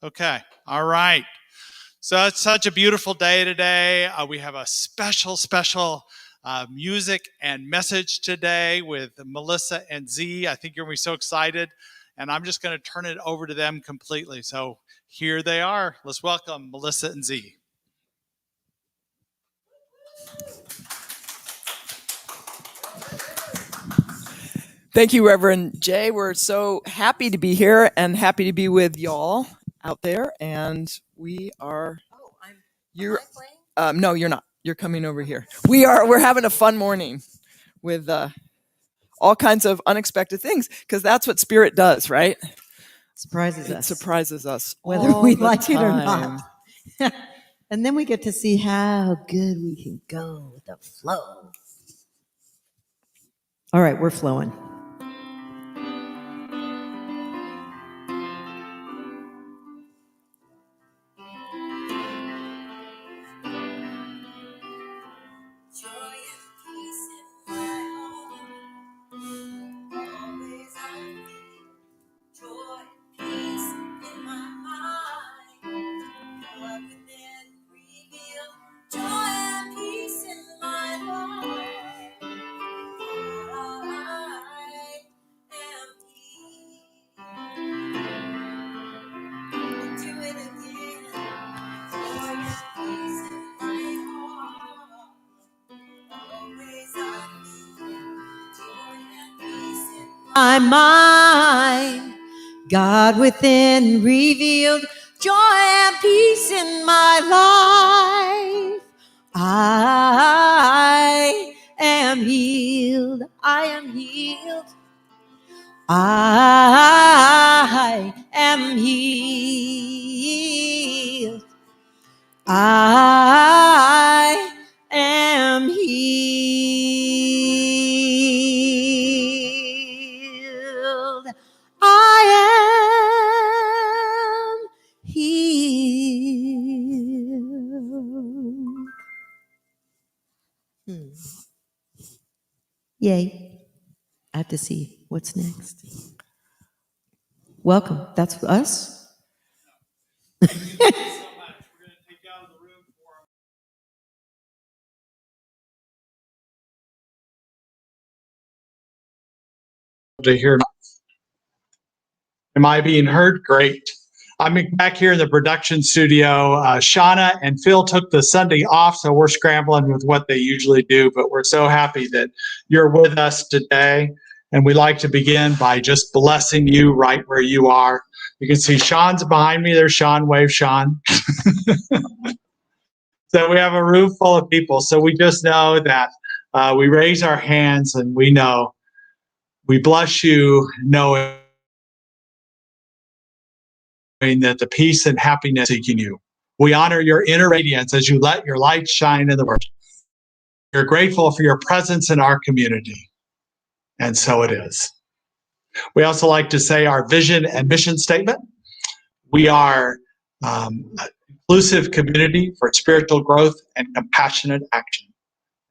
Okay. All right. So it's such a beautiful day today. We have a special music and message today with Melissa and Z. I think you're going to be so excited. And I'm just going to turn it over to them completely. So here they are. Let's welcome Melissa and Z. Thank you, Reverend Jay. We're so happy to be here and happy to be with y'all out there. And we are. You're. No, you're not. You're coming over here. We're having a fun morning with all kinds of unexpected things because that's what Spirit does, right? Surprises It us. surprises us, whether we like it or not. And then we get to see how good we can go with the flow. All right, we're flowing. My mind, God within revealed joy and peace in my life. I am healed. I am healed. I am healed. I am healed. I am healed. Yay. I have to see what's next. Welcome. That's us. To hear. Am I being heard? Great. I'm back here in the production studio. Shauna and Phil took the Sunday off, so we're scrambling with what they usually do, but we're so happy that you're with us today. And we like to begin by just blessing you right where you are. You can see Sean's behind me. There's Sean. Wave, Sean. So we have a room full of people. So we just know that we raise our hands and we know we bless you, knowing that the peace and happiness seeking you. We honor your inner radiance as you let your light shine in the world. We're grateful for your presence in our community. And so it is. We also like to say our vision and mission statement. We are an inclusive community for spiritual growth and compassionate action.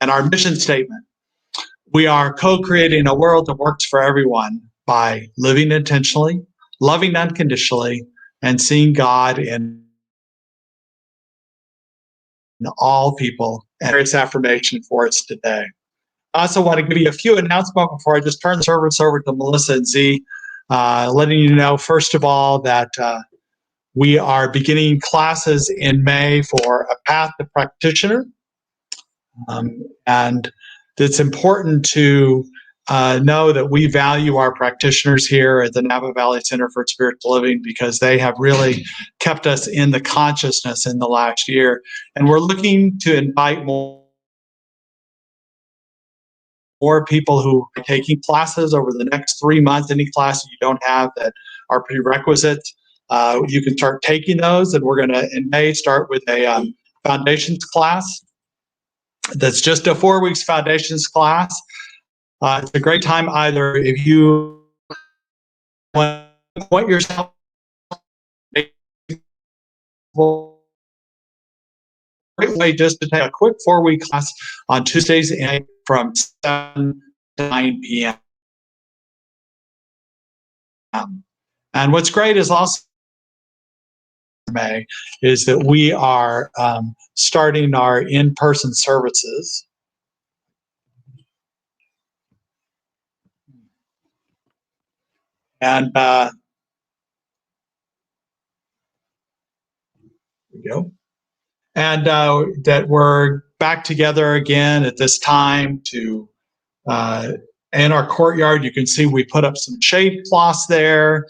And our mission statement, we are co-creating a world that works for everyone by living intentionally, loving unconditionally, and seeing God in all people. And it's affirmation for us today. I also want to give you a few announcements before I just turn the service over to Melissa and Z, letting you know, first of all, that we are beginning classes in May for a Path to Practitioner. And it's important to know that we value our practitioners here at the Napa Valley Center for Spiritual Living because they have really kept us in the consciousness in the last year. And we're looking to invite more people who are taking classes over the next 3 months. Any classes you don't have that are prerequisites, you can start taking those. And we're going to, in May, start with a foundations class. That's just a 4 weeks foundations class. It's a great time either if you want yourself great way just to take a quick 4 week class on Tuesdays and from 7 to 9 p.m. And what's great is also May, is that we are starting our in-person services. And there we go. And that we're back together again at this time to in our courtyard. You can see we put up some shade cloths there.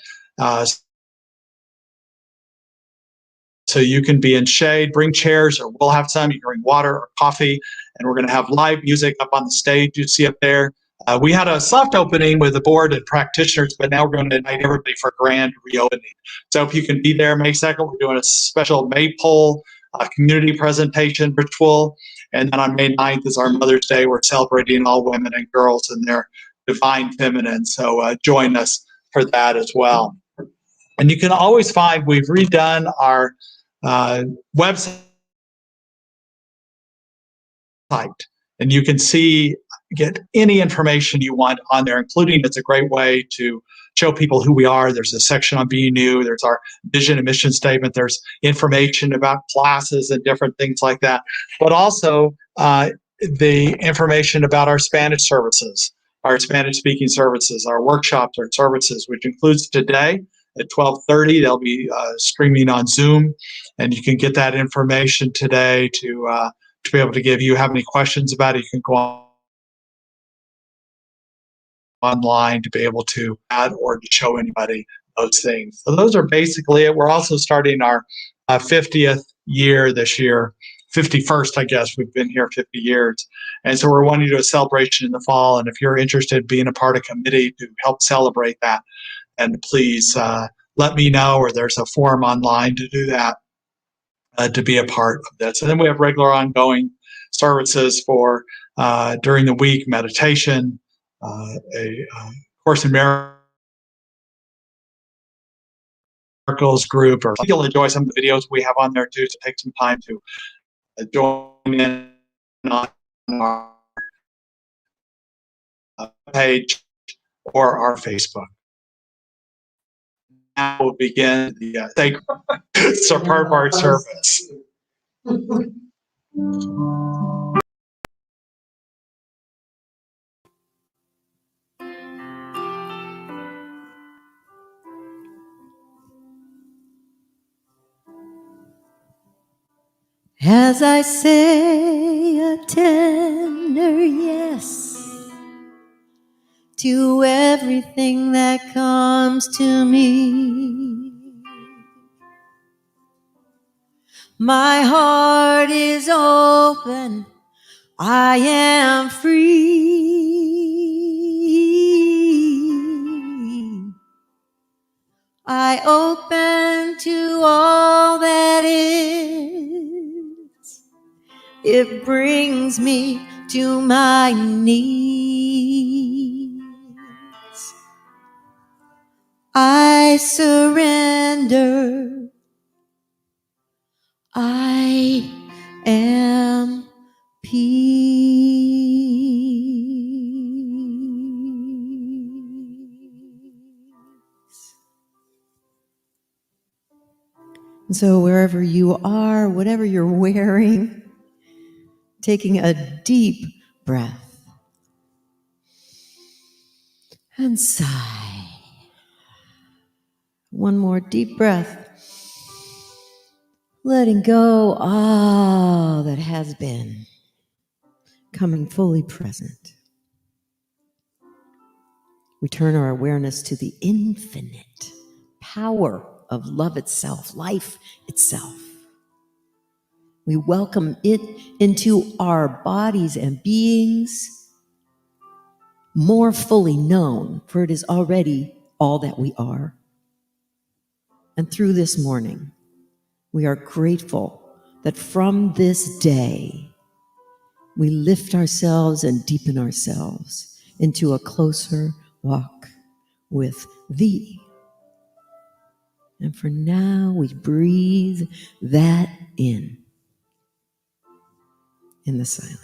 So you can be in shade, bring chairs, or we'll have some. You can bring water or coffee, and we're going to have live music up on the stage you see up there. We had a soft opening with the board and practitioners, but now we're going to invite everybody for a grand reopening. So if you can be there May 2nd, we're doing a special Maypole community presentation ritual. And then on May 9th is our Mother's Day. We're celebrating all women and girls and their divine feminine. So join us for that as well. And you can always find, we've redone our website, and you can get any information you want on there, including it's a great way to show people who we are. There's a section on being new. There's our vision and mission statement. There's information about classes and different things like that, but also the information about our Spanish services, our Spanish speaking services, our workshops, our services, which includes today at 12:30. They'll be streaming on Zoom, and you can get that information today to be able to give you have any questions about it. You can go online to be able to add or to show anybody those things. So those are basically it. We're also starting our 50th year this year, 51st, I guess. We've been here 50 years. And so we're wanting to do a celebration in the fall. And if you're interested in being a part of a committee to help celebrate that, and please let me know, or there's a form online to do that, to be a part of this. And then we have regular ongoing services for during the week, meditation, a Course in Miracles group, or you'll enjoy some of the videos we have on there too, so take some time to join in on our page or our Facebook. Now we'll begin the sacred part of our service. As I say a tender yes to everything that comes to me, my heart is open, I am free. I open to all that is. It brings me to my knees. I surrender. I am peace. And so wherever you are, whatever you're wearing, taking a deep breath and sigh. One more deep breath. Letting go all that has been, coming fully present. We turn our awareness to the infinite power of love itself, life itself. We welcome it into our bodies and beings, more fully known, for it is already all that we are. And through this morning, we are grateful that from this day, we lift ourselves and deepen ourselves into a closer walk with Thee. And for now, we breathe that in the silence.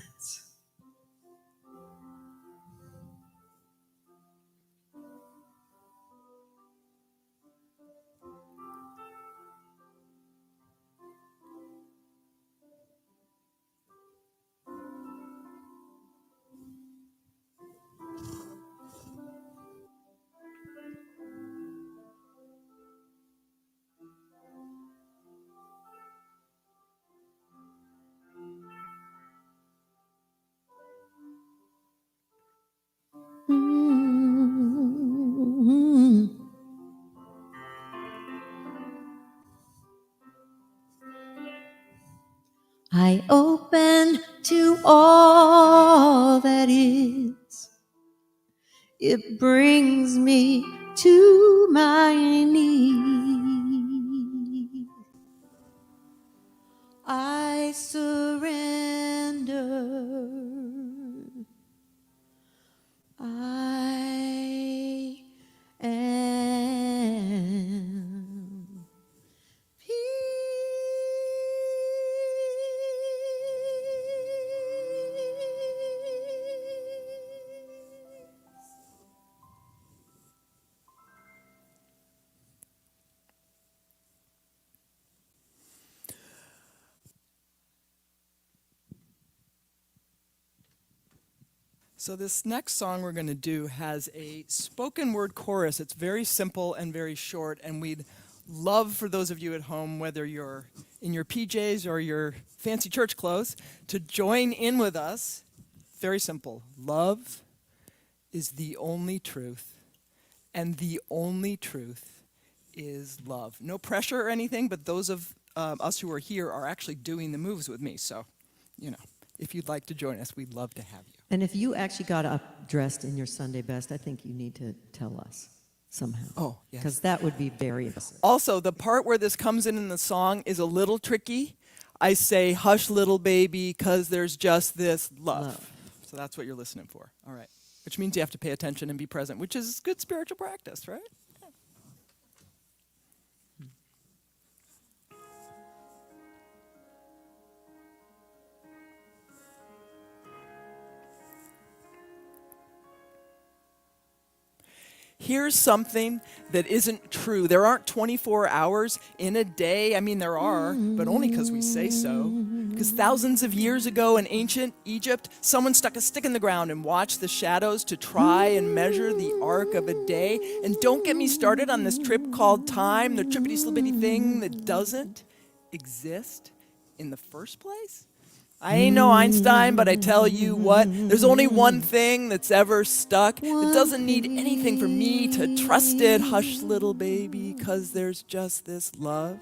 I open to all that is. It brings me to my knees. I surrender. I am So this next song we're going to do has a spoken word chorus. It's very simple and very short, and we'd love for those of you at home, whether you're in your PJs or your fancy church clothes, to join in with us. Very simple. Love is the only truth, and the only truth is love. No pressure or anything, but those of us who are here are actually doing the moves with me. So, if you'd like to join us, we'd love to have you. And if you actually got up dressed in your Sunday best, I think you need to tell us somehow. Oh, yes. Because that would be very impressive. Also, the part where this comes in the song is a little tricky. I say, hush, little baby, because there's just this love. So that's what you're listening for. All right. Which means you have to pay attention and be present, which is good spiritual practice, right? Here's something that isn't true. There aren't 24 hours in a day. I mean, there are, but only because we say so. Because thousands of years ago in ancient Egypt, someone stuck a stick in the ground and watched the shadows to try and measure the arc of a day. And don't get me started on this trip called time, the trippity-slippity thing that doesn't exist in the first place. I ain't no Einstein, but I tell you what, there's only one thing that's ever stuck that doesn't need anything from me to trust it. Hush, little baby, 'cause there's just this love.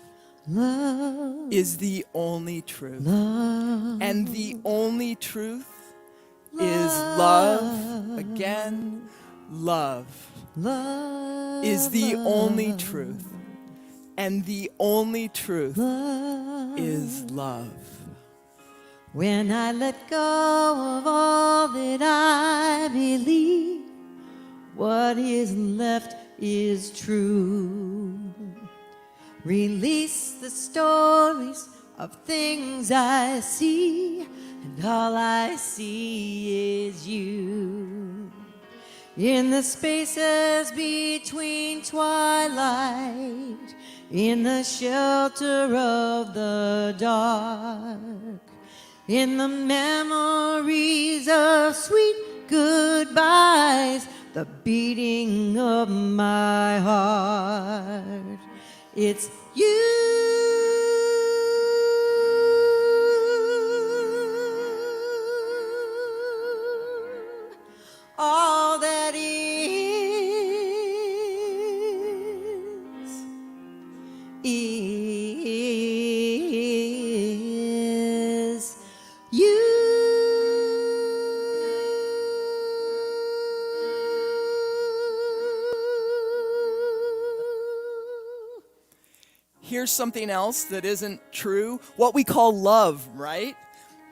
Love Is the only truth. love, And the only truth is love. Again, love love is the only truth. And the only truth love. is love. When I let go of all that I believe, what is left is true. Release the stories of things I see, and all I see is you. In the spaces between twilight, in the shelter of the dark, in the memories of sweet goodbyes, the beating of my heart, it's you. All that is you. Here's something else that isn't true. What we call love, right?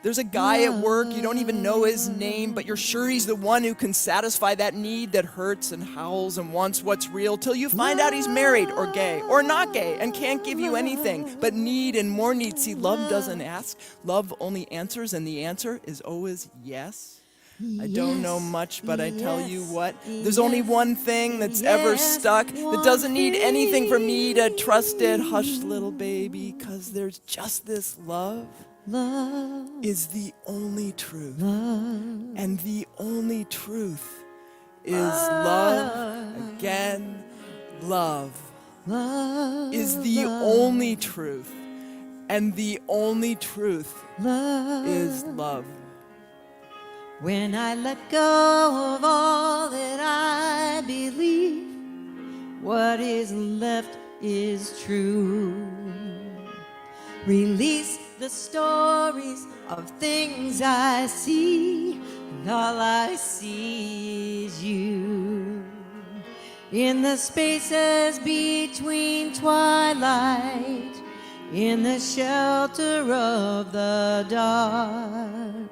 There's a guy at work, you don't even know his name, but you're sure he's the one who can satisfy that need that hurts and howls and wants what's real, till you find out he's married or gay or not gay and can't give you anything but need and more need. See, love doesn't ask, love only answers, and the answer is always yes. I don't know much, but I tell you what, there's only one thing that's ever stuck that doesn't need anything from me to trust it. Hush, little baby, 'cause there's just this love. Love Is the only truth. love, And the only truth is love. Again, love love is the only truth. And the only truth love is love. When I let go of all that I believe, what is left is true. Release the stories of things I see, and all I see is you. In the spaces between twilight, in the shelter of the dark,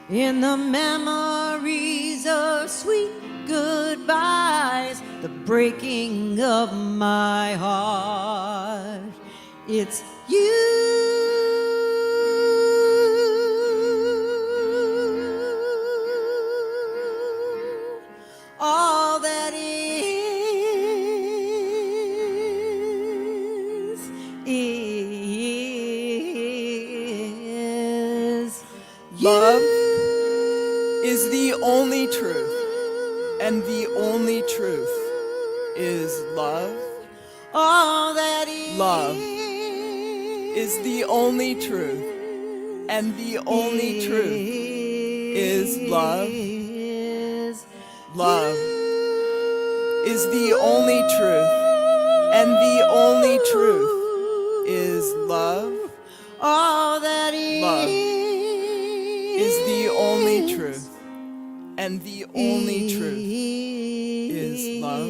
in the memories of sweet goodbyes, the breaking of my heart, it's you. All that is Love is the only truth, and the only truth is love. all that is. Love is the only truth, and the only truth is love. Love is the only truth, and the only truth is love. All that Love is the only truth, and the only truth is love.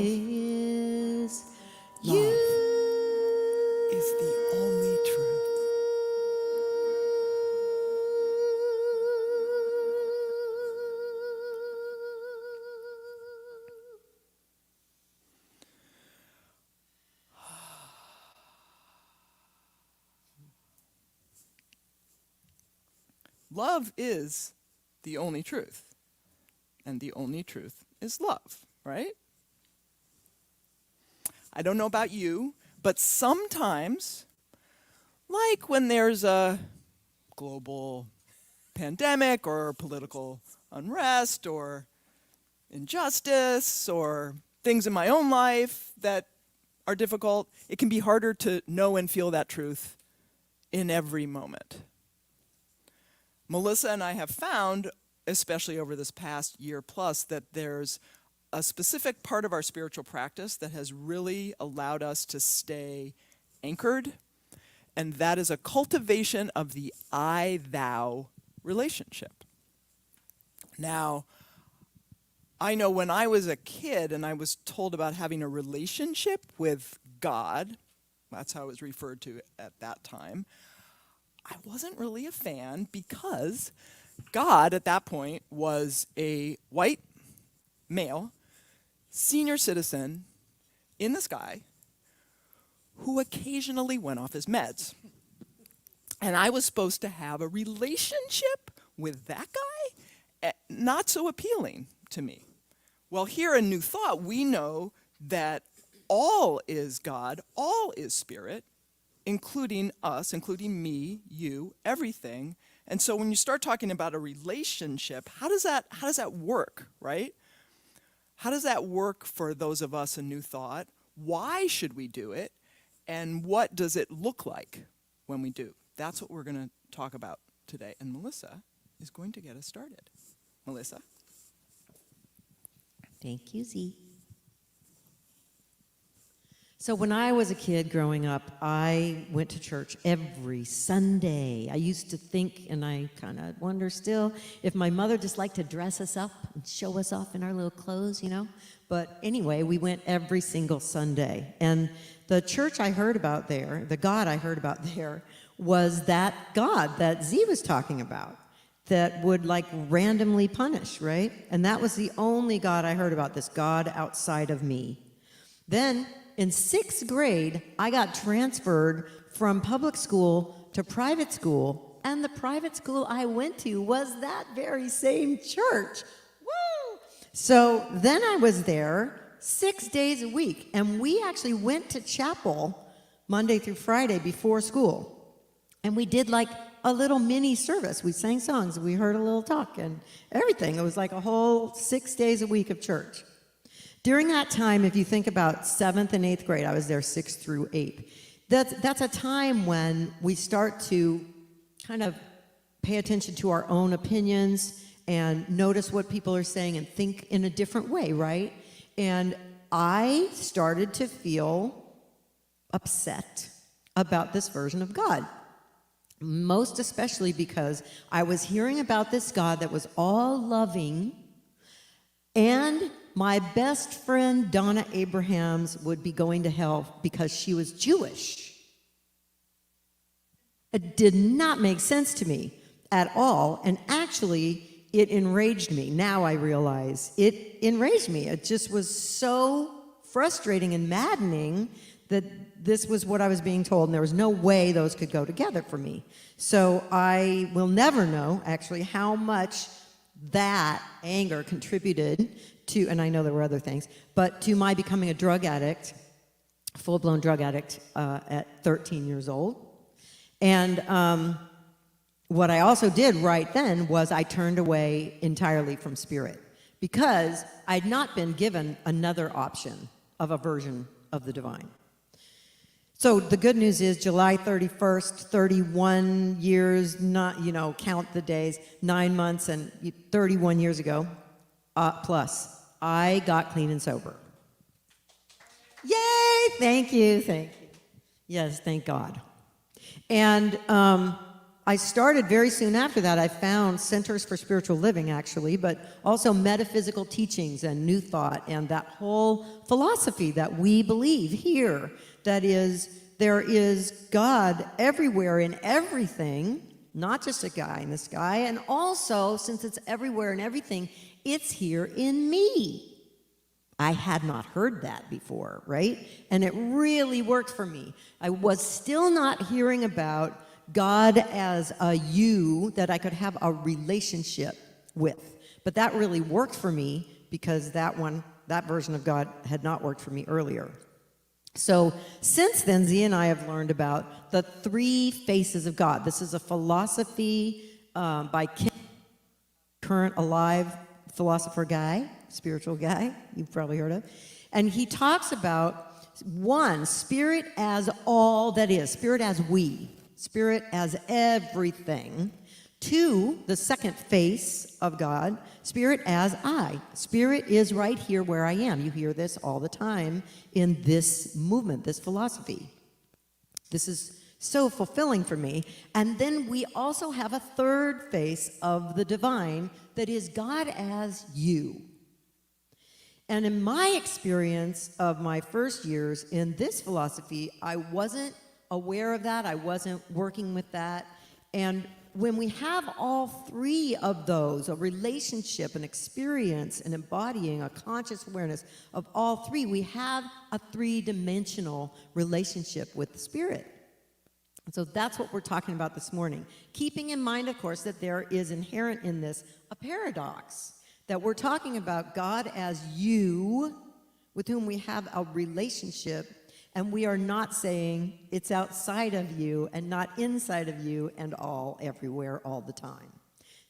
Love is the only truth. Love is the only truth, and the only truth is love, right? I don't know about you, but sometimes, like when there's a global pandemic or political unrest or injustice or things in my own life that are difficult, it can be harder to know and feel that truth in every moment. Melissa and I have found, especially over this past year plus, that there's a specific part of our spiritual practice that has really allowed us to stay anchored, and that is a cultivation of the I-thou relationship. Now, I know when I was a kid and I was told about having a relationship with God, that's how it was referred to at that time, I wasn't really a fan because God at that point was a white male senior citizen in the sky who occasionally went off his meds. And I was supposed to have a relationship with that guy? Not so appealing to me. Well, here in New Thought, we know that all is God, all is spirit, including us, including me, you, everything. And so when you start talking about a relationship, how does that work, right? How does that work for those of us in New Thought? Why should we do it? And what does it look like when we do? That's what we're going to talk about today. And Melissa is going to get us started. Melissa? Thank you, Z. So when I was a kid growing up, I went to church every Sunday. I used to think, and I kind of wonder still, if my mother just liked to dress us up and show us off in our little clothes, you know. But anyway, we went every single Sunday. And the church I heard about there, the God I heard about there, was that God that Z was talking about, that would like randomly punish, right? And that was the only God I heard about, this God outside of me. Then in 6th grade, I got transferred from public school to private school, and the private school I went to was that very same church. Woo! So then I was there 6 days a week, and we actually went to chapel Monday through Friday before school. And we did like a little mini service. We sang songs, we heard a little talk and everything. It was like a whole 6 days a week of church. During that time, if you think about 7th and 8th grade, I was there 6th through 8th. That's a time when we start to kind of pay attention to our own opinions and notice what people are saying and think in a different way, right? And I started to feel upset about this version of God. most especially because I was hearing about this God that was all loving, and my best friend Donna Abrahams would be going to hell because she was Jewish. It did not make sense to me at all, and actually it enraged me. Now I realize it enraged me. It just was so frustrating and maddening that this was what I was being told, and there was no way those could go together for me. So I will never know, actually, how much that anger contributed to, and I know there were other things, but to my becoming a drug addict, full-blown drug addict at 13 years old. And what I also did right then was I turned away entirely from spirit because I'd not been given another option of a version of the divine. So the good news is July 31st, 31 years, not, count the days, 9 months and 31 years ago, plus, I got clean and sober. Yay! Thank you. Yes, thank God. And I started very soon after that. I found Centers for Spiritual Living, actually, but also metaphysical teachings and New Thought and that whole philosophy that we believe here, that is, there is God everywhere in everything, not just a guy in the sky, and also, since it's everywhere in everything, it's here in me. I had not heard that before, right? And it really worked for me. I was still not hearing about God as a you that I could have a relationship with. But that really worked for me because that version of God had not worked for me earlier. So since then, Z and I have learned about the 3 faces of God. This is a philosophy by Kim, current alive philosopher guy, spiritual guy, you've probably heard of. And he talks about 1, spirit as all that is, spirit as we, spirit as everything. 2, the second face of God, spirit as I. Spirit is right here where I am. You hear this all the time in this movement, this philosophy. This is so fulfilling for me. And then we also have a 3rd face of the divine that is God as you. And in my experience of my first years in this philosophy, I wasn't aware of that. I wasn't working with that. And when we have all 3 of those, a relationship, an experience, and embodying a conscious awareness of all 3, we have a 3-dimensional relationship with the spirit. And so that's what we're talking about this morning. Keeping in mind, of course, that there is inherent in this a paradox, that we're talking about God as you, with whom we have a relationship, and we are not saying it's outside of you and not inside of you and all, everywhere, all the time.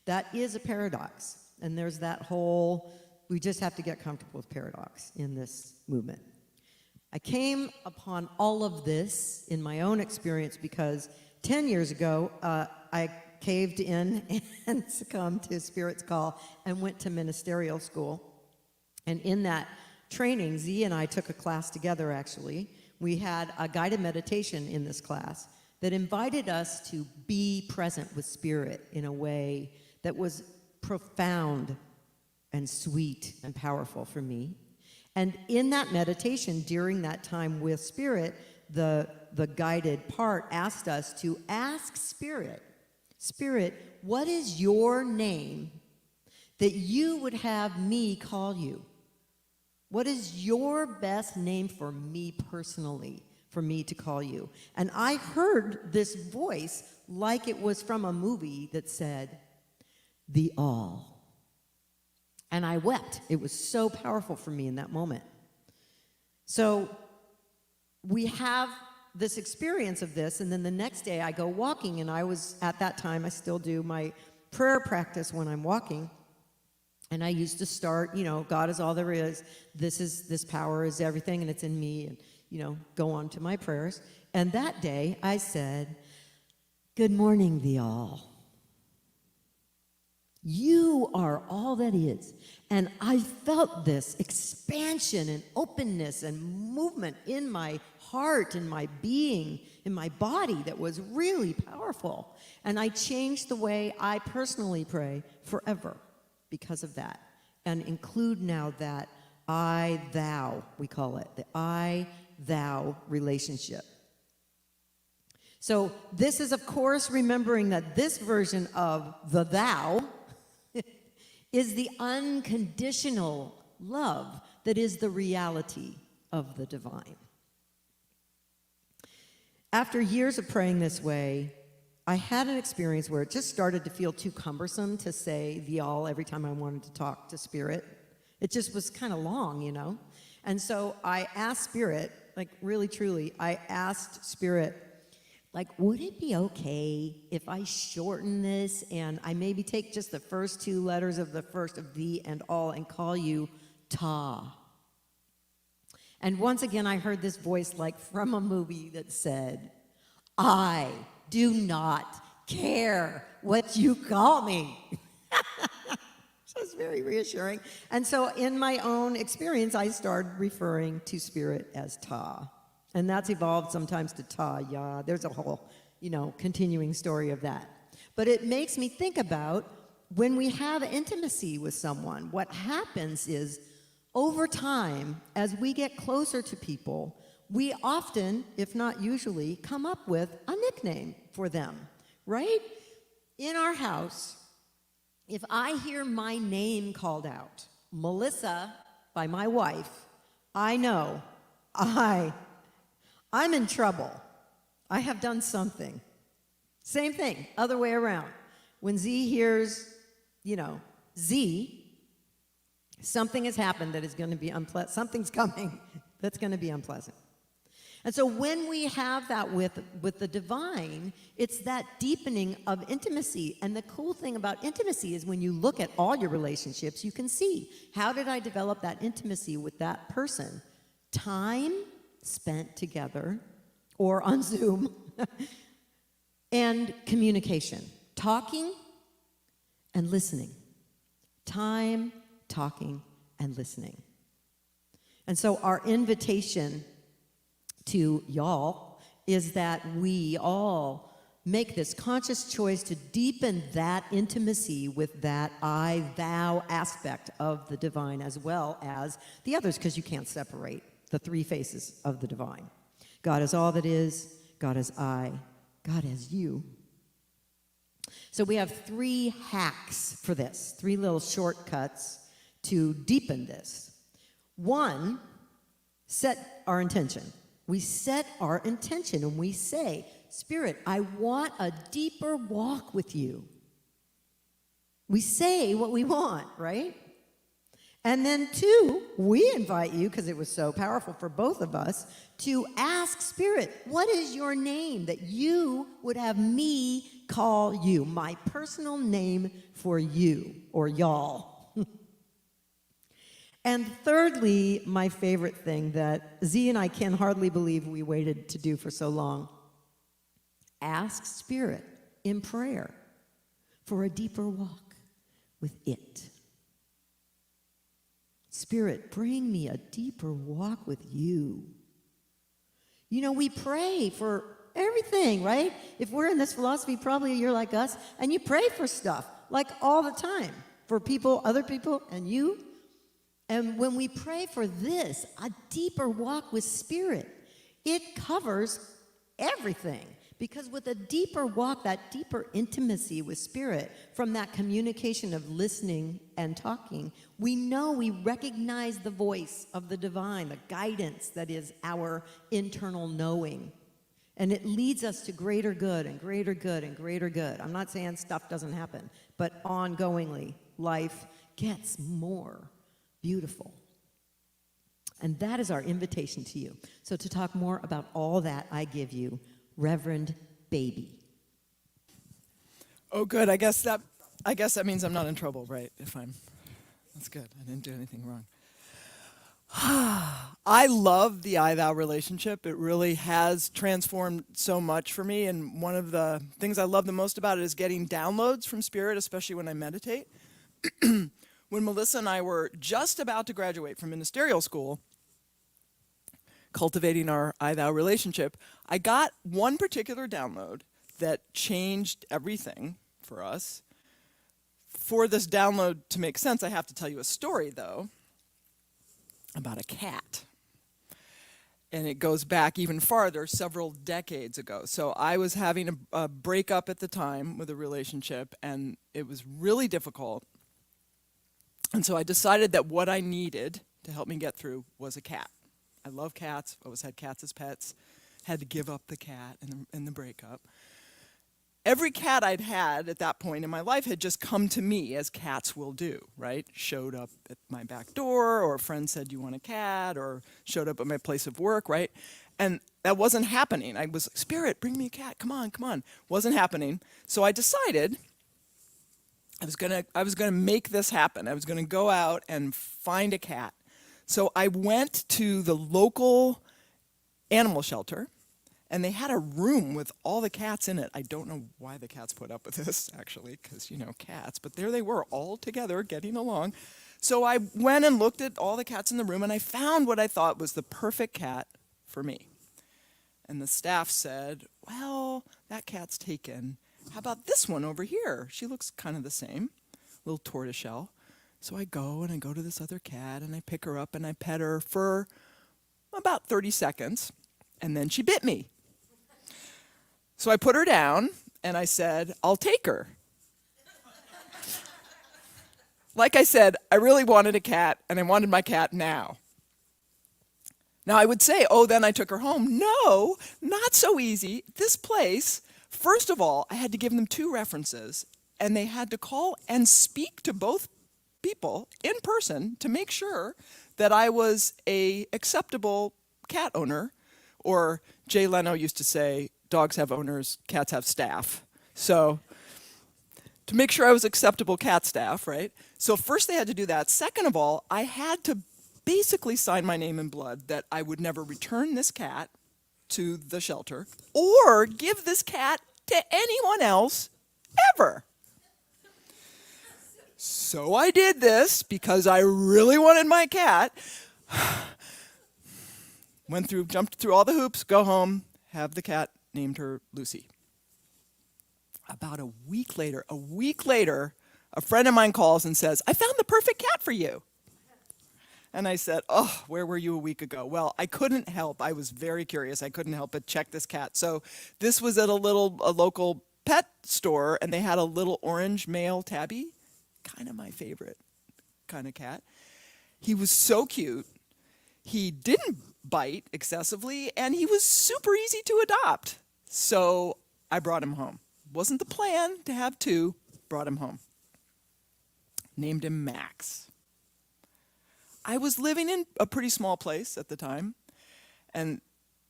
That is a paradox. And there's that whole, we just have to get comfortable with paradox in this movement. I came upon all of this in my own experience because 10 years ago, I caved in and succumbed to Spirit's call and went to ministerial school. And in that training, Z and I took a class together, actually. We had a guided meditation in this class that invited us to be present with Spirit in a way that was profound and sweet and powerful for me. And in that meditation, during that time with Spirit, the guided part asked us to ask Spirit, Spirit, what is your name that you would have me call you? What is your best name for me personally, for me to call you? And I heard this voice like it was from a movie that said, the all. And I wept. It was so powerful for me in that moment. So we have this experience of this, and then the next day I go walking, and I was, at that time, I still do my prayer practice when I'm walking. And I used to start, God is all there is. This power is everything, and it's in me, and, go on to my prayers. And that day I said, good morning, the all. You are all that is. And I felt this expansion and openness and movement in my heart, in my being, in my body that was really powerful. And I changed the way I personally pray forever because of that, and include now that I-thou, we call it, the I-thou relationship. So this is, of course, remembering that this version of the thou is the unconditional love that is the reality of the divine. After years of praying this way, I had an experience where it just started to feel too cumbersome to say the all every time I wanted to talk to Spirit. It just was kind of long, you know? And so I asked Spirit, like really truly, I asked Spirit, like, would it be okay if I shorten this and I maybe take just the first two letters of the first of the and all and call you Ta? And once again, I heard this voice like from a movie that said, I do not care what you call me. So it's very reassuring. And so in my own experience, I started referring to Spirit as Ta. And that's evolved sometimes to Ta, Ya. There's a whole, continuing story of that. But it makes me think about when we have intimacy with someone, what happens is over time, as we get closer to people, we often, if not usually, come up with a nickname for them, right? In our house, if I hear my name called out, Melissa, by my wife, I know I'm in trouble. I have done something. Same thing, other way around. When Z hears, Z, something has happened that is going to be unpleasant. Something's coming that's going to be unpleasant. And so when we have that with the divine, it's that deepening of intimacy. And the cool thing about intimacy is when you look at all your relationships, you can see, how did I develop that intimacy with that person? Time spent together or on Zoom and communication, talking and listening. Time, talking, and listening. And so our invitation to y'all is that we all make this conscious choice to deepen that intimacy with that I-thou aspect of the divine as well as the others, because you can't separate the three faces of the divine. God is all that is, God is I, God is you. So we have 3 hacks for this, 3 little shortcuts to deepen this. 1, set our intention. We set our intention and we say, Spirit, I want a deeper walk with you. We say what we want, right? And then 2, we invite you, because it was so powerful for both of us, to ask Spirit, what is your name that you would have me call you? My personal name for you, or y'all. And thirdly, my favorite thing that Z and I can hardly believe we waited to do for so long, ask Spirit in prayer for a deeper walk with it. Spirit, bring me a deeper walk with you. We pray for everything, right? If we're in this philosophy, probably you're like us, and you pray for stuff, like all the time, for people, other people, and you. And when we pray for this, a deeper walk with Spirit, it covers everything. Because with a deeper walk, that deeper intimacy with Spirit, from that communication of listening and talking, we recognize the voice of the divine, the guidance that is our internal knowing. And it leads us to greater good and greater good and greater good. I'm not saying stuff doesn't happen, but ongoingly, life gets more beautiful. And that is our invitation to you. So to talk more about all that, I give you Reverend Baby. Oh, good. I guess that means I'm not in trouble, right? That's good. I didn't do anything wrong. I love the I-thou relationship. It really has transformed so much for me. And one of the things I love the most about it is getting downloads from Spirit, especially when I meditate. When Melissa and I were just about to graduate from ministerial school, cultivating our I-thou relationship, I got one particular download that changed everything for us. For this download to make sense, I have to tell you a story, though, about a cat. And it goes back even farther, several decades ago. So I was having a breakup at the time with a relationship, and it was really difficult. And so I decided that what I needed to help me get through was a cat. I love cats. I always had cats as pets. Had to give up the cat in the breakup. Every cat I'd had at that point in my life had just come to me, as cats will do, right? Showed up at my back door, or a friend said, "You want a cat?" or showed up at my place of work, right? And that wasn't happening. I was like, "Spirit, bring me a cat. Come on, come on." Wasn't happening. So I decided I was gonna make this happen. I was gonna go out and find a cat. So I went to the local animal shelter, and they had a room with all the cats in it. I don't know why the cats put up with this, actually, because, cats. But there they were, all together, getting along. So I went and looked at all the cats in the room, and I found what I thought was the perfect cat for me. And the staff said, "Well, that cat's taken. How about this one over here? She looks kind of the same, little tortoiseshell." So I go to this other cat, and I pick her up, and I pet her for about 30 seconds, and then she bit me. So I put her down, and I said, "I'll take her." Like I said, I really wanted a cat, and I wanted my cat now. Now I would say, "Oh, then I took her home." No, not so easy. This place, first of all, I had to give them 2 references, and they had to call and speak to both people in person to make sure that I was a acceptable cat owner, or Jay Leno used to say, "Dogs have owners, cats have staff." So to make sure I was acceptable cat staff, right? So first they had to do that. Second of all, I had to basically sign my name in blood that I would never return this cat to the shelter or give this cat to anyone else ever. So I did this because I really wanted my cat. Jumped through all the hoops, go home, have the cat, named her Lucy. About a week later, a friend of mine calls and says, "I found the perfect cat for you." And I said, "Oh, where were you a week ago?" Well, I couldn't help. I was very curious. I couldn't help but check this cat. So this was at a local pet store, and they had a little orange male tabby, kind of my favorite kind of cat. He was so cute. He didn't bite excessively, and he was super easy to adopt. So I brought him home. Wasn't the plan to have 2, brought him home. Named him Max. I was living in a pretty small place at the time, and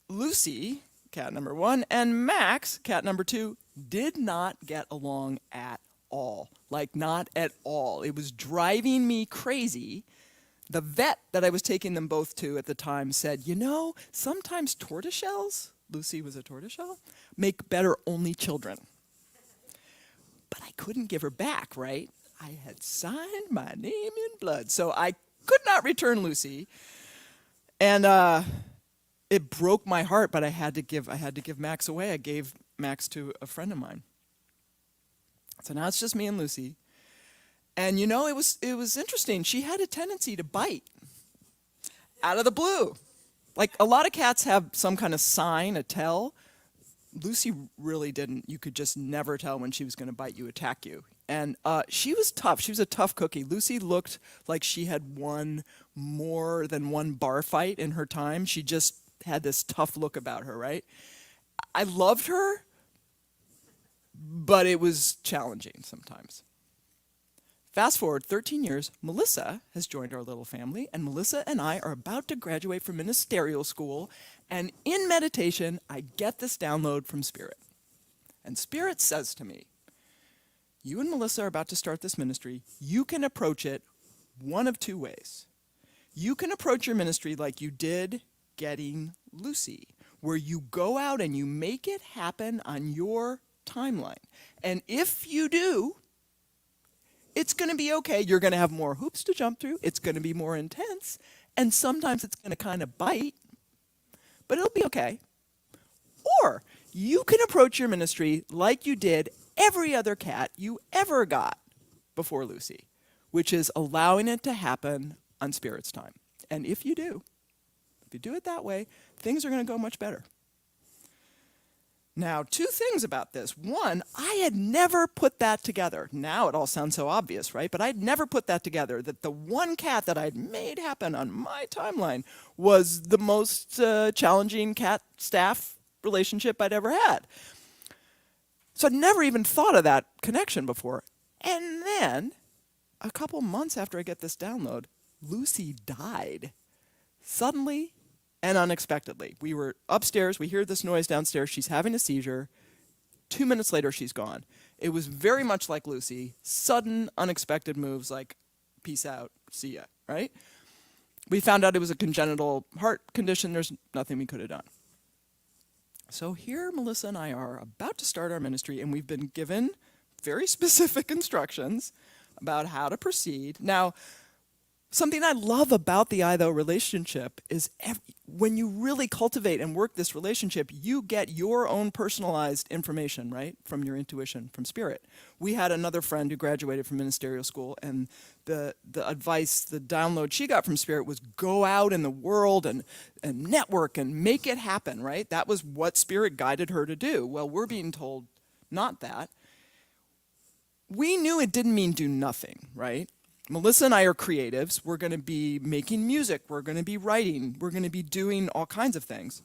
Lucy, cat number 1, and Max, cat number 2, did not get along at all. Like, not at all. It was driving me crazy. The vet that I was taking them both to at the time said, "Sometimes tortoiseshells," Lucy was a tortoiseshell, "make better only children." But I couldn't give her back, right? I had signed my name in blood. So I could not return Lucy. And it broke my heart, but I had to give Max away. I gave Max to a friend of mine. So now it's just me and Lucy. And it was interesting. She had a tendency to bite out of the blue. Like, a lot of cats have some kind of sign, a tell. Lucy really didn't. You could just never tell when she was going to bite you, attack you. And she was tough. She was a tough cookie. Lucy looked like she had won more than one bar fight in her time. She just had this tough look about her, right? I loved her, but it was challenging sometimes. Fast forward 13 years, Melissa has joined our little family, and Melissa and I are about to graduate from ministerial school, and in meditation, I get this download from Spirit. And Spirit says to me, "You and Melissa are about to start this ministry. You can approach it one of 2 ways. You can approach your ministry like you did getting Lucy, where you go out and you make it happen on your timeline. And if you do, it's going to be okay. You're going to have more hoops to jump through. It's going to be more intense. And sometimes it's going to kind of bite. but it'll be okay. Or you can approach your ministry like you did every other cat you ever got before Lucy, which is allowing it to happen on Spirit's time. And if you do it that way, things are going to go much better. Now, two things about this. One, I had never put that together. Now it all sounds so obvious, right? But I'd never put that together, that the one cat that I'd made happen on my timeline was the most challenging cat-staff relationship I'd ever had. So I'd never even thought of that connection before. And then, a couple months after I get this download, Lucy died. Suddenly and unexpectedly. We were upstairs, we hear this noise downstairs, she's having a seizure. 2 minutes later, she's gone. It was very much like Lucy, sudden, unexpected moves like, peace out, see ya, right? We found out it was a congenital heart condition, there's nothing we could have done. So here Melissa and I are about to start our ministry, and we've been given very specific instructions about how to proceed. Now, something I love about the I-Thou relationship is when you really cultivate and work this relationship, you get your own personalized information, right, from your intuition, from Spirit. We had another friend who graduated from ministerial school, and the advice, the download she got from Spirit was go out in the world and network and make it happen, right? That was what Spirit guided her to do. Well, we're being told not that. We knew it didn't mean do nothing, right? Melissa and I are creatives. We're going to be making music. We're going to be writing. We're going to be doing all kinds of things.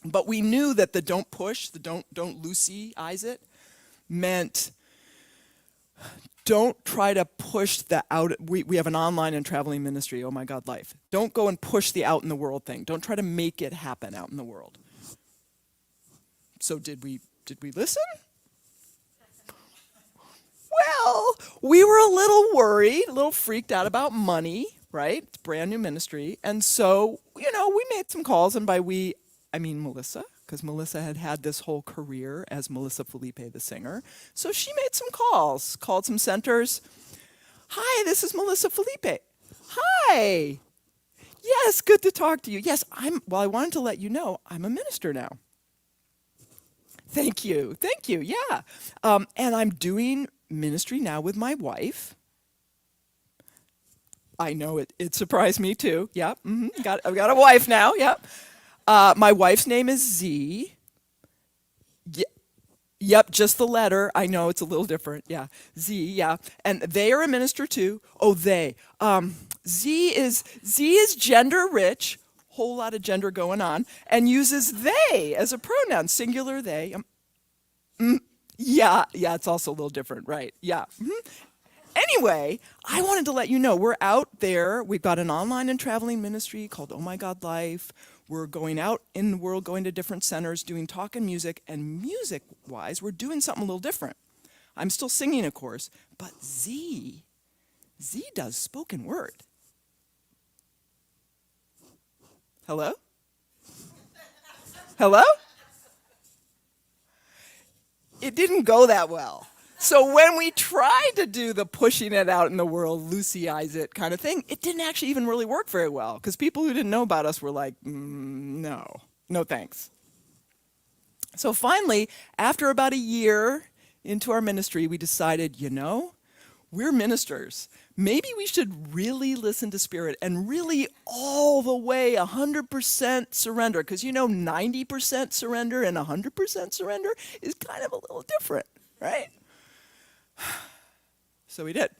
But we knew that the don't push, the don't Lucy-ize it, meant don't try to push the out. We have an online and traveling ministry, Oh My God Life. Don't go and push the out in the world thing. Don't try to make it happen out in the world. So did we listen? Well, we were a little worried, a little freaked out about money, right? It's brand new ministry. And so, we made some calls. And by we, I mean Melissa, because Melissa had had this whole career as Melissa Phillippe, the singer. So she made some calls, called some centers. Hi, this is Melissa Phillippe. Hi. Yes, good to talk to you. Yes, I wanted to let you know I'm a minister now. Thank you, yeah. And I'm doing ministry now with my wife. I know it surprised me too. Yeah, I've got a wife now. Yeah, my wife's name is Z. Yep, just the letter. I know it's a little different. Yeah, Z. Yeah, and they are a minister too. Oh, they. Z is gender rich. Whole lot of gender going on, and uses they as a pronoun, singular they. Yeah, it's also a little different, right? Yeah. Anyway, I wanted to let you know we're out there. We've got an online and traveling ministry called Oh My God Life. We're going out in the world, going to different centers, doing talk and music-wise, we're doing something a little different. I'm still singing, of course, but Z does spoken word. Hello? Hello? It didn't go that well. So when we tried to do the pushing it out in the world, Lucy-ize it kind of thing, it didn't actually even really work very well because people who didn't know about us were like, no thanks. So finally, after about a year into our ministry, we decided, we're ministers. Maybe we should really listen to Spirit and really all the way 100% surrender. Because 90% surrender and 100% surrender is kind of a little different, right? So we did.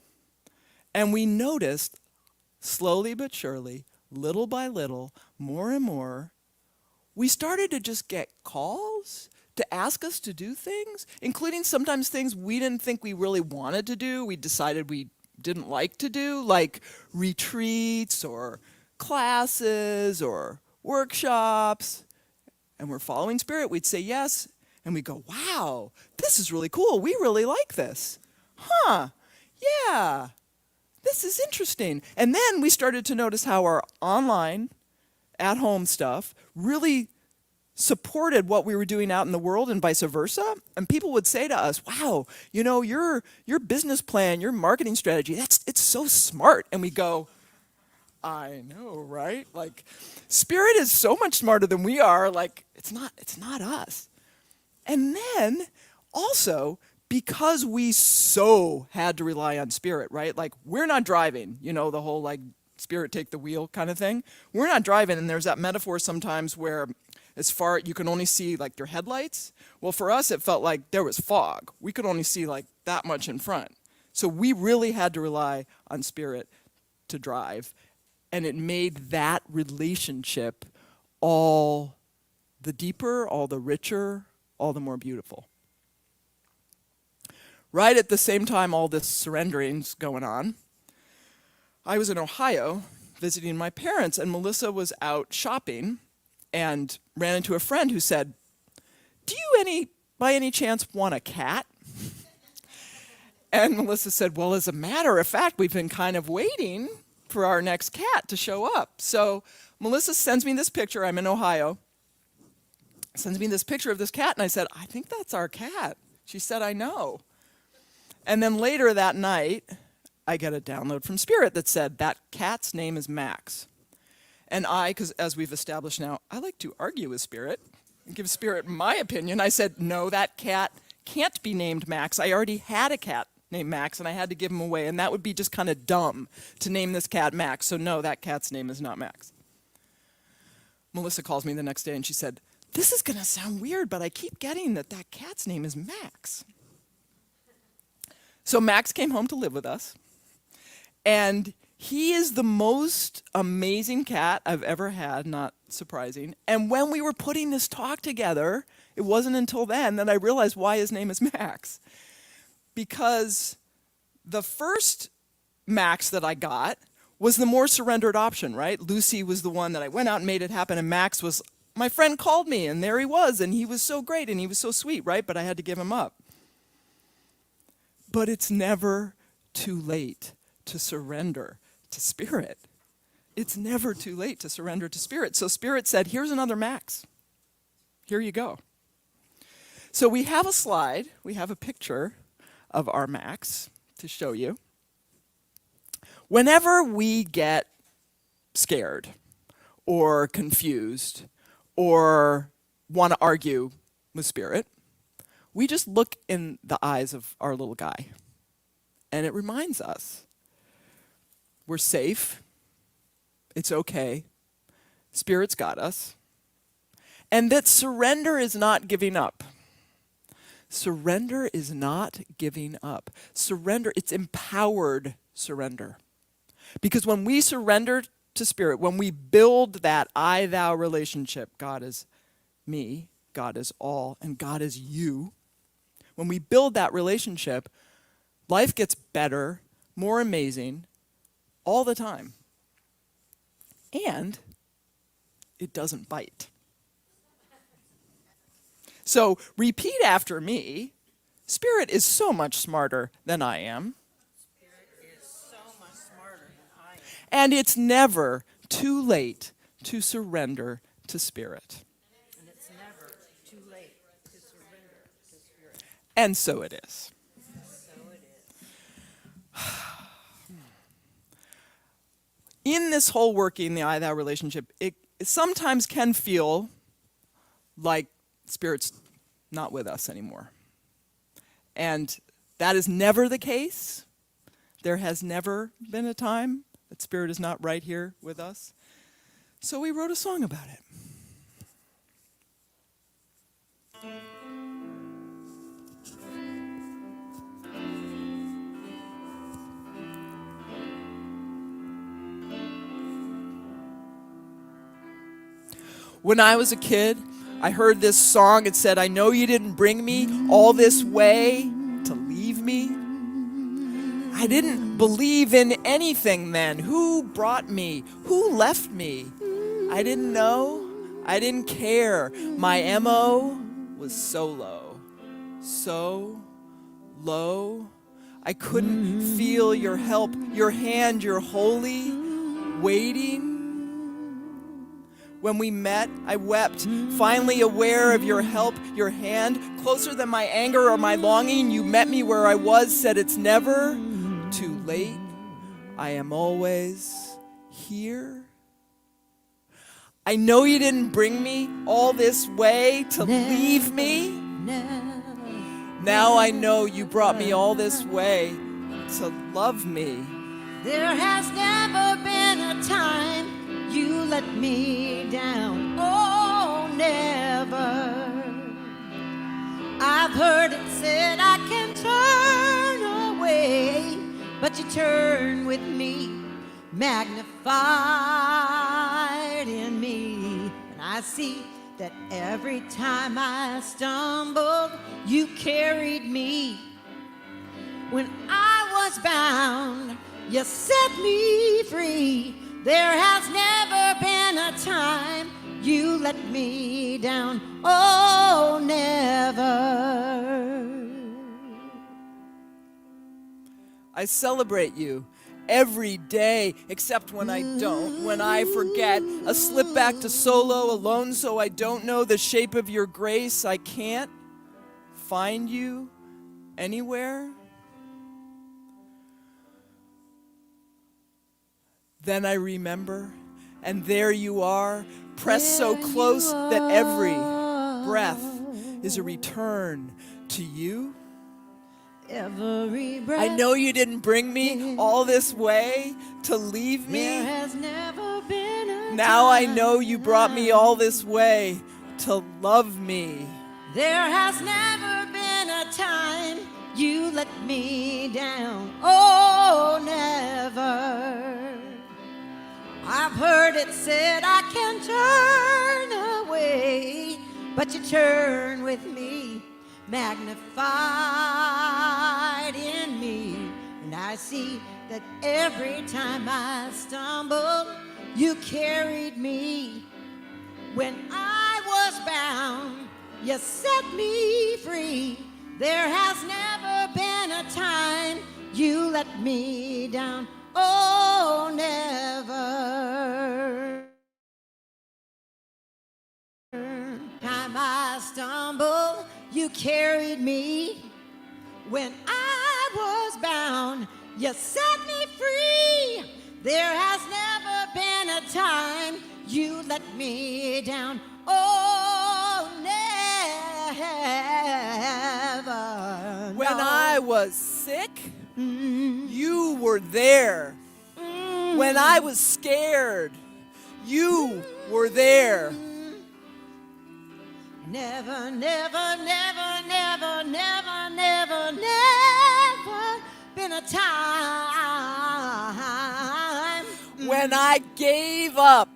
And we noticed, slowly but surely, little by little, more and more, we started to just get calls to ask us to do things, including sometimes things we didn't think we really wanted to do. We decided we didn't like to do, like retreats or classes or workshops. And we're following Spirit. We'd say yes. And we'd go, wow, this is really cool. We really like this. Huh, yeah, this is interesting. And then we started to notice how our online, at-home stuff really supported what we were doing out in the world and vice versa. And people would say to us, wow, your business plan, your marketing strategy, it's so smart. And we go, I know, right? Like, spirit is so much smarter than we are. Like, it's not us. And then also, because we so had to rely on spirit, right? Like, we're not driving, the whole like spirit take the wheel kind of thing. We're not driving, and there's that metaphor sometimes where as far you can only see like your headlights. Well, for us, it felt like there was fog. We could only see like that much in front. So we really had to rely on spirit to drive. And it made that relationship all the deeper, all the richer, all the more beautiful. Right at the same time all this surrendering's going on, I was in Ohio visiting my parents, and Melissa was out shopping and ran into a friend who said, "Do you by any chance want a cat?" And Melissa said, "Well, as a matter of fact, we've been kind of waiting for our next cat to show up." So Melissa sends me this picture. I'm in Ohio. Sends me this picture of this cat, and I said, "I think that's our cat." She said, "I know." And then later that night, I get a download from Spirit that said, that cat's name is Max. And because as we've established now, I like to argue with Spirit and give Spirit my opinion. I said, no, that cat can't be named Max. I already had a cat named Max, and I had to give him away, and that would be just kind of dumb to name this cat Max. So no, that cat's name is not Max. Melissa calls me the next day, and she said, "This is going to sound weird, but I keep getting that cat's name is Max." So Max came home to live with us, and he is the most amazing cat I've ever had, not surprising. And when we were putting this talk together, it wasn't until then that I realized why his name is Max. Because the first Max that I got was the more surrendered option, right? Lucy was the one that I went out and made it happen, and Max was, my friend called me, and there he was, and he was so great, and he was so sweet, right? But I had to give him up. But it's never too late to surrender to Spirit. It's never too late to surrender to Spirit. So Spirit said, here's another Max. Here you go. So we have a slide. We have a picture of our Max to show you. Whenever we get scared or confused or want to argue with Spirit, we just look in the eyes of our little guy, and it reminds us we're safe, it's okay, Spirit's got us, and that surrender is not giving up. Surrender is not giving up. Surrender, it's empowered surrender. Because when we surrender to Spirit, when we build that I-thou relationship, God is me, God is all, and God is you, when we build that relationship, life gets better, more amazing, all the time. And it doesn't bite. So repeat after me. Spirit is so much smarter than I am. Spirit is so much smarter than I am. And it's never too late to surrender to Spirit. And it's never too late to surrender to Spirit. And so it is. So it is. In this whole working, the I-thou relationship, it sometimes can feel like Spirit's not with us anymore. And that is never the case. There has never been a time that Spirit is not right here with us. So we wrote a song about it. When I was a kid, I heard this song. It said, "I know you didn't bring me all this way to leave me." I didn't believe in anything then. Who brought me? Who left me? I didn't know. I didn't care. My MO was so low. So low. I couldn't feel your help, your hand, your holy waiting. When we met, I wept, finally aware of your help, your hand, closer than my anger or my longing. You met me where I was, said it's never too late. I am always here. I know you didn't bring me all this way to leave me. Now I know you brought me all this way to love me. There has never been a time you let me down. Oh, never. I've heard it said I can turn away, but you turn with me, magnified in me. And I see that every time I stumbled, you carried me. When I was bound, you set me free. There has never been a time you let me down. Oh, never. I celebrate you every day, except when I don't, when I forget. A slip back to solo alone, so I don't know the shape of your grace. I can't find you anywhere. Then I remember, and there you are, pressed so close that every breath is a return to you. Every breath. I know you didn't bring me all this way to leave me. There has never been a Now I time. know you brought me all this way to love me. There has never been a time you let me down. Oh, never. I've heard it said I can turn away, but you turn with me, magnified in me. And I see that every time I stumbled, you carried me. When I was bound, you set me free. There has never been a time you let me down. Oh, never. Time I stumbled, you carried me. When I was bound, you set me free. There has never been a time you let me down. Oh, never. When no. I was sick, you were there. When I was scared, you were there. Never, never, never, never, never, never, never been a time. When I gave up,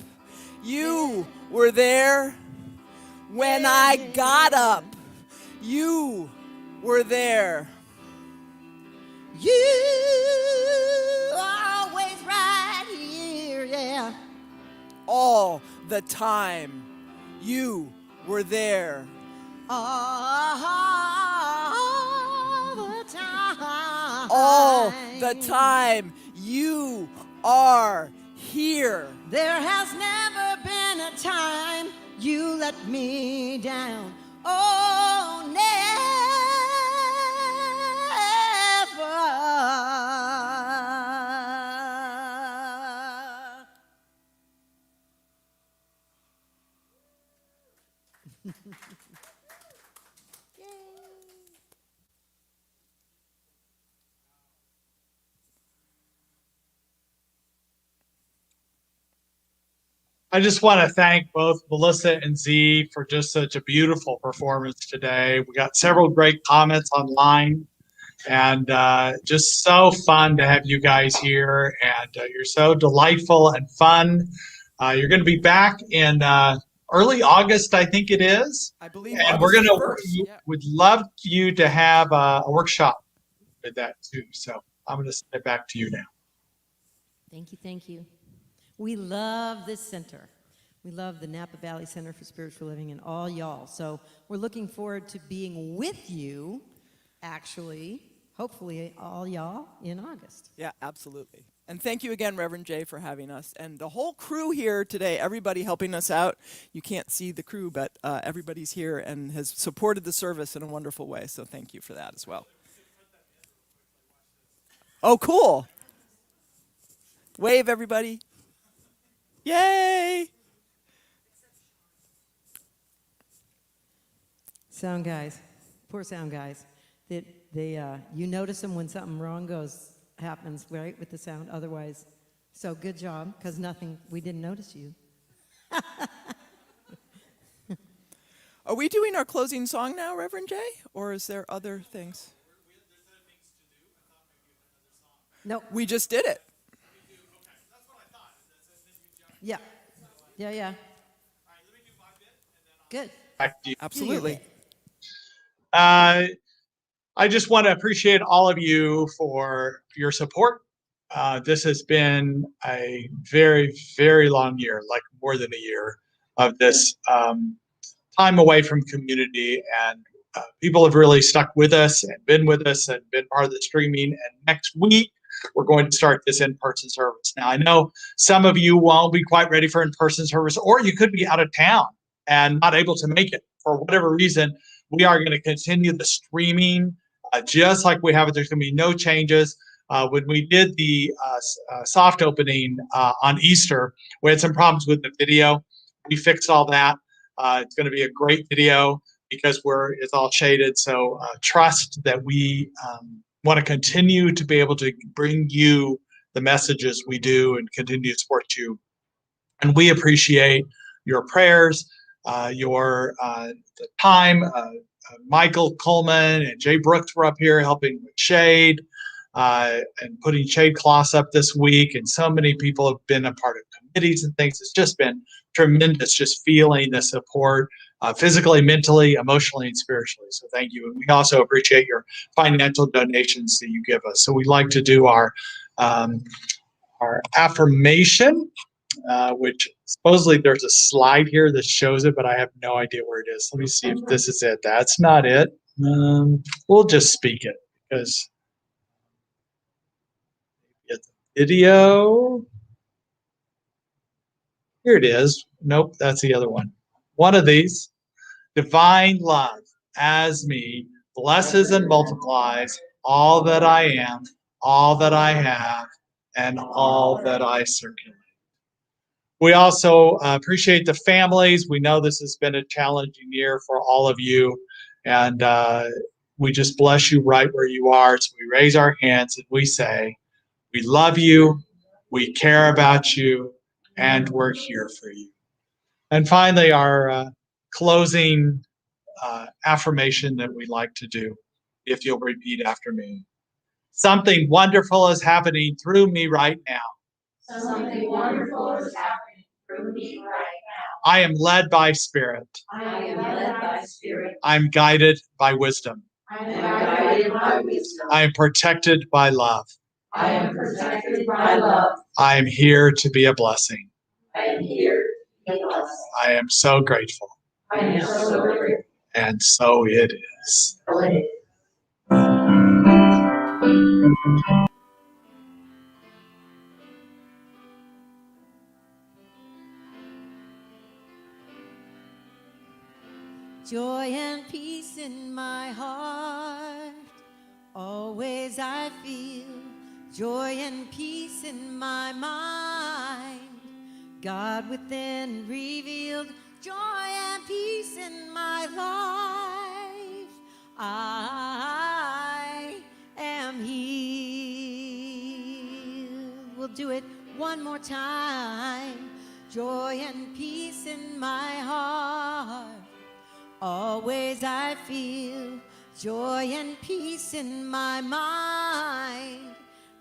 you were there. When I got up, you were there. You always right here, yeah. All the time, you were there. All the time. All the time, you are here. There has never been a time you let me down. Oh, never. I just want to thank both Melissa and Z for just such a beautiful performance today. We got several great comments online, and just so fun to have you guys here. And you're so delightful and fun. You're going to be back in early August, I think it is. I believe And we're August going to, 1st, yeah. would love you to have a workshop with that too. So I'm going to send it back to you now. Thank you, thank you. We love this center. We love the Napa Valley Center for Spiritual Living and all y'all. So we're looking forward to being with you, actually, hopefully all y'all in August. Yeah, absolutely. And thank you again, Reverend Jay, for having us. And the whole crew here today, everybody helping us out. You can't see the crew, but everybody's here and has supported the service in a wonderful way. So thank you for that as well. Oh, cool. Wave, everybody. Yay! Sound guys, poor sound guys. You notice them when something wrong happens, right, with the sound. Otherwise, so good job, because we didn't notice you. Are we doing our closing song now, Reverend Jay? Or is there other things? No, We just did it. yeah, yeah. Good. Back to you. Do your Absolutely. bit. I just want to appreciate all of you for your support. This has been a very, very long year, like more than a year of this time away from community. And people have really stuck with us and been with us and been part of the streaming. And next week, we're going to start this in-person service. Now, I know some of you won't be quite ready for in-person service, or you could be out of town and not able to make it for whatever reason. We are going to continue the streaming just like we have it. There's going to be no changes. When we did the soft opening on Easter, we had some problems with the video. We fixed all that. It's going to be a great video because it's all shaded. So trust that we want to continue to be able to bring you the messages we do and continue to support you. And we appreciate your prayers, your the time. Michael Coleman and Jay Brooks were up here helping with shade and putting shade cloths up this week. And so many people have been a part of committees and things. It's just been tremendous just feeling the support physically, mentally, emotionally, and spiritually. So thank you. And we also appreciate your financial donations that you give us. So we like to do our affirmation, which supposedly there's a slide here that shows it, but I have no idea where it is. Let me see if this is it. That's not it. We'll just speak it because it's a video. Here it is. Nope, that's the other one. One of these. Divine love as me blesses and multiplies all that I am, all that I have, and all that I circulate. We also appreciate the families. We know this has been a challenging year for all of you, and we just bless you right where you are. So we raise our hands and we say, we love you, we care about you, and we're here for you. And finally, our closing affirmation that we like to do, if you'll repeat after me. Something wonderful is happening through me right now. Something wonderful is happening through me right now. I am led by Spirit. I am led by Spirit. I'm guided by wisdom. I am guided by wisdom. I am protected by love. I am protected by love. I am here to be a blessing. I am here to be a blessing. I am so grateful. I am so grateful. And so it is. So it is. Joy and peace in my heart, always I feel. Joy and peace in my mind, God within revealed. Joy and peace in my life, I am healed. We'll do it one more time. Joy and peace in my heart, always I feel. Joy and peace in my mind,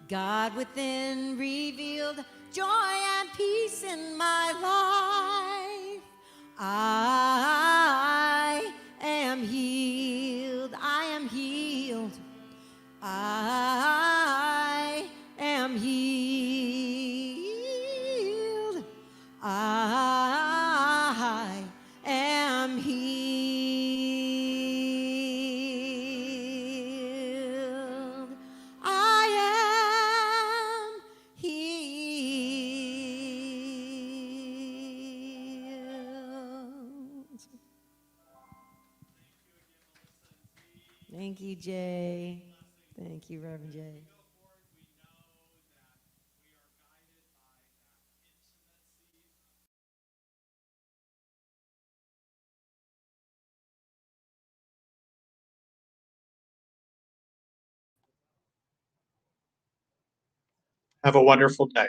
God within revealed. Joy and peace in my life, I am healed. I am healed. I am healed. I am healed. I am healed. Thank you, Jay. Thank you, Reverend Jay. Have a wonderful day.